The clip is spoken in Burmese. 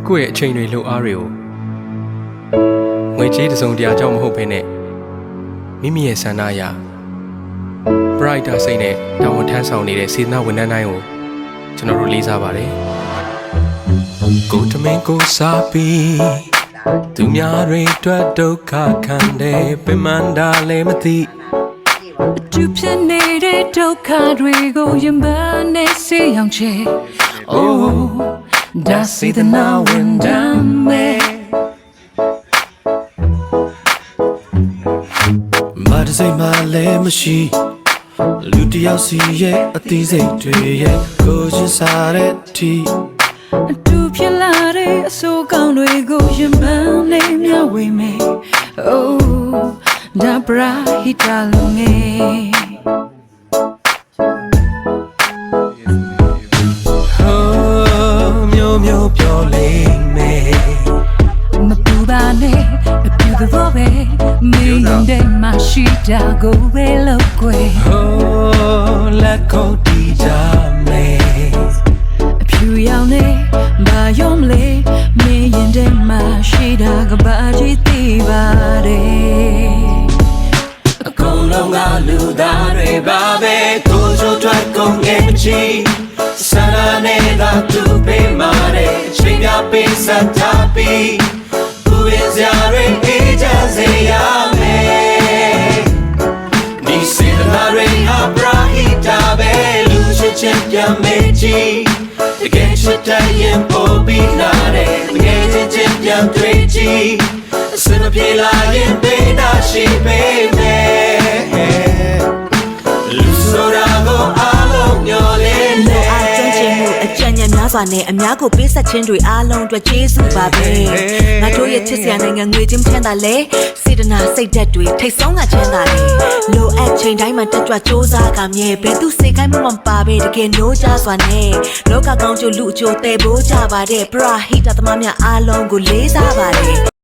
ကိုယ့်ရဲ့အချိန်တွေလှုပ်အားတွေကိုငွေကြေးတစုံတရာကြောင့်မဟုတ်ဘဲနဲ့မိမိရဲ့ဆန္ဒအရ brighter စိတ်နဲ့တာဝန်ထမ်းဆောင်နေတဲ့စေတနာဝန်ထမ်းတိုင်းကိုကျွန်တော်တို့လေးစားပါတယ်ကိုတမင်ကိုစားပြီးသူများတွေအတွက်ဒုက္ခခံတယ်ပင်မန္တာလည်းမသိသူဖြစ်နေတဲ့ဒုက္ခတွေကိုရင်ပန်းနဲ့ဆေးရောင်ချေ Oh ဒါစေတနာဝန်ထမ်းမဲ့မတစိမ့်မလည်းမရှိလူတယောက်စီရဲ့အသေးစိတ်တွေရဲ့ကိုချင်းစားတဲ့တီသူဖြစ်လာတဲ့အဆိုးကောင်းတွေကိုရင်ပန်းနဲ့မျှဝေမယ် Oh ဒါပရာဟိတလုံးငယ်မျိုးမျိုးပြောလိမ့်မယ်မပူပါနဲ့အပြူသဘောပဲမင်းတဲ့မရှိတာကိုပဲလောက်ွယ် လက်ခုပ်တီးကြမယ်အဖြူရောင်နဲ့ဘာရောမလဲမင်းရင်တဲ့မရှိတာကဘာကြီးသိပါတယ်အကုန်လုံးကလူသားတွေပါပဲကိုယ်ချိုးထွက်ကုန်ငယ်မချီဆန္ဒနဲ့သာသူပေးမာတဲ့ချိန်ပြပေးစတာပြီးဘူရစရာတွေအေးချမ်းစေရမယ်ဒီစေတနာတွေဟာပရာဟိတပဲလူရှိချင်းပြန်မေးကြည့်တကယ်ချစ်တဲ့ရင်ပေါ်ပြီးလာတဲ့တကယ်ချင်းပြန်တွေ့ကြည့်အစမပြေလာရင်ပေးတာရှိပေးမယ်လူဆိုတာကိုအားလုံးမျှော်လင့်နေအကြံဉာဏ်များစွာနဲ့အများကိုပေးဆက်ခြင်းတွေအားလုံးအတွက်ကျေးဇူးပါပဲငါတို့ရဲ့ချစ်စရာနိုင်ငံငွေချင်းချမ်းသာလဲစေတနာစိတ်ဓာတ်တွေထိတ်ဆုံးကချမ်းသာတယ်လိုအပ်ချိန်တိုင်းမှာတက်ကြွစ조사ကမြဲဘယ်သူစိတ်ခိုင်းမှမပါပဲတကယ်နိုးကြစွာနဲ့လောကကောင်းကျိုးလူအကျိုးတည်ဖို့ကြပါတဲ့ပရာဟိတသမားများအားလုံးကိုလေးစားပါတယ်